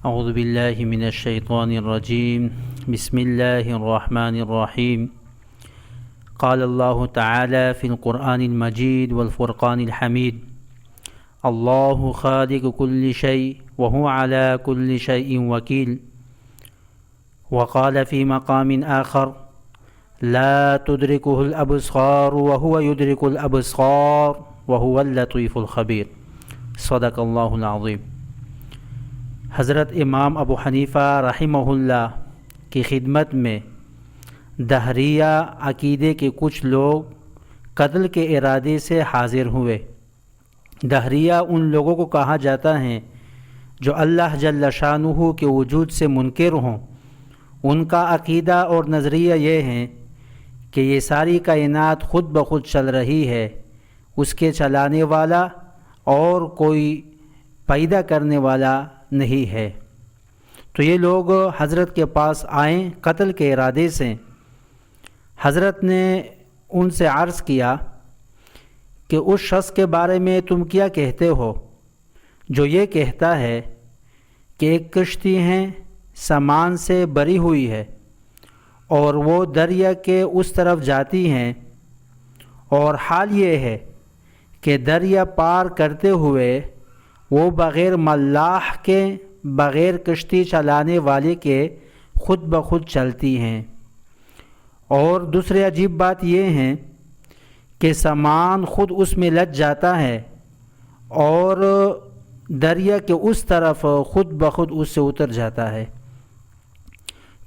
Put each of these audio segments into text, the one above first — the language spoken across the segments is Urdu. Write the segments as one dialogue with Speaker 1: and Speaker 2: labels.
Speaker 1: اعوذ باللہ من الشیطان الرجیم بسم اللہ الرحمن الرحیم قال اللہ تعالی فی القرآن المجید والفرقان الحمید اللہ خالق کل شیء وهو على كل شيء وكيل وقال في مقام آخر لا تدركه الأبصار وهو يدرك الأبصار وهو اللطيف الخبير صدق اللہ العظیم۔ حضرت امام ابو حنیفہ رحمہ اللہ کی خدمت میں دہریہ عقیدے کے کچھ لوگ قتل کے ارادے سے حاضر ہوئے۔ دہریہ ان لوگوں کو کہا جاتا ہے جو اللہ جل شانہ کے وجود سے منکر ہوں۔ ان کا عقیدہ اور نظریہ یہ ہے کہ یہ ساری کائنات خود بخود چل رہی ہے، اس کے چلانے والا اور کوئی پیدا کرنے والا نہیں ہے۔ تو یہ لوگ حضرت کے پاس آئیں قتل کے ارادے سے۔ حضرت نے ان سے عرض کیا کہ اس شخص کے بارے میں تم کیا کہتے ہو جو یہ کہتا ہے کہ ایک کشتی ہے سامان سے بری ہوئی ہے اور وہ دریا کے اس طرف جاتی ہیں، اور حال یہ ہے کہ دریا پار کرتے ہوئے وہ بغیر ملاح کے، بغیر کشتی چلانے والے کے خود بخود چلتی ہیں۔ اور دوسری عجیب بات یہ ہے کہ سامان خود اس میں لگ جاتا ہے اور دریا کے اس طرف خود بخود اس سے اتر جاتا ہے۔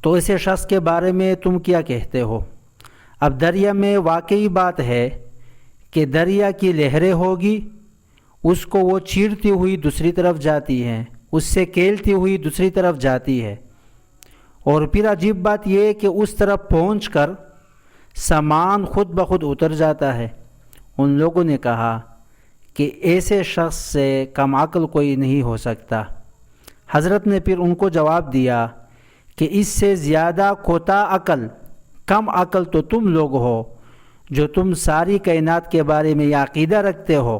Speaker 1: تو ایسے شخص کے بارے میں تم کیا کہتے ہو؟ اب دریا میں واقعی بات ہے کہ دریا کی لہریں ہوگی، اس کو وہ چیرتی ہوئی دوسری طرف جاتی ہے، اس سے کھیلتی ہوئی دوسری طرف جاتی ہے، اور پھر عجیب بات یہ کہ اس طرف پہنچ کر سامان خود بخود اتر جاتا ہے۔ ان لوگوں نے کہا کہ ایسے شخص سے کم عقل کوئی نہیں ہو سکتا۔ حضرت نے پھر ان کو جواب دیا کہ اس سے زیادہ کوتاہ عقل، کم عقل تو تم لوگ ہو جو تم ساری کائنات کے بارے میں یہ عقیدہ رکھتے ہو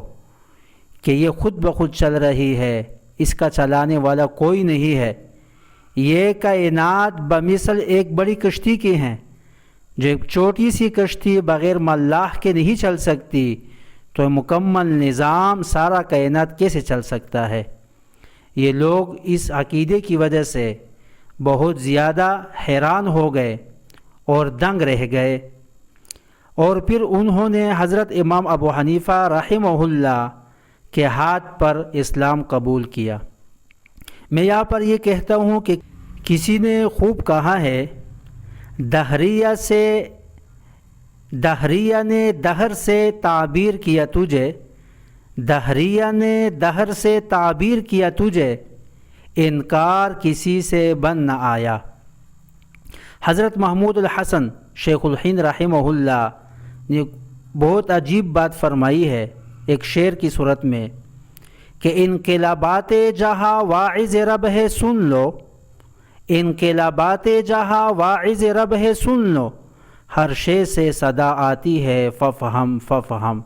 Speaker 1: کہ یہ خود بخود چل رہی ہے، اس کا چلانے والا کوئی نہیں ہے۔ یہ کائنات بمثل ایک بڑی کشتی کی ہیں، جو ایک چھوٹی سی کشتی بغیر ملاح کے نہیں چل سکتی، تو مکمل نظام سارا کائنات کیسے چل سکتا ہے؟ یہ لوگ اس عقیدے کی وجہ سے بہت زیادہ حیران ہو گئے اور دنگ رہ گئے، اور پھر انہوں نے حضرت امام ابو حنیفہ رحمہ اللہ کے ہاتھ پر اسلام قبول کیا۔ میں یہاں پر یہ کہتا ہوں کہ کسی نے خوب کہا ہے، دہریہ نے دہر سے تعبیر کیا تجھے، دہریہ نے دہر سے تعبیر کیا تجھے، انکار کسی سے بن نہ آیا۔ حضرت محمود الحسن شیخ الہند رحمہ اللہ نے بہت عجیب بات فرمائی ہے ایک شعر کی صورت میں کہ انقلابات جہاں واعظ رب ہے سن لو، انقلابات جہاں واعظ رب ہے سن لو، ہر شے سے صدا آتی ہے ففہم ففہم۔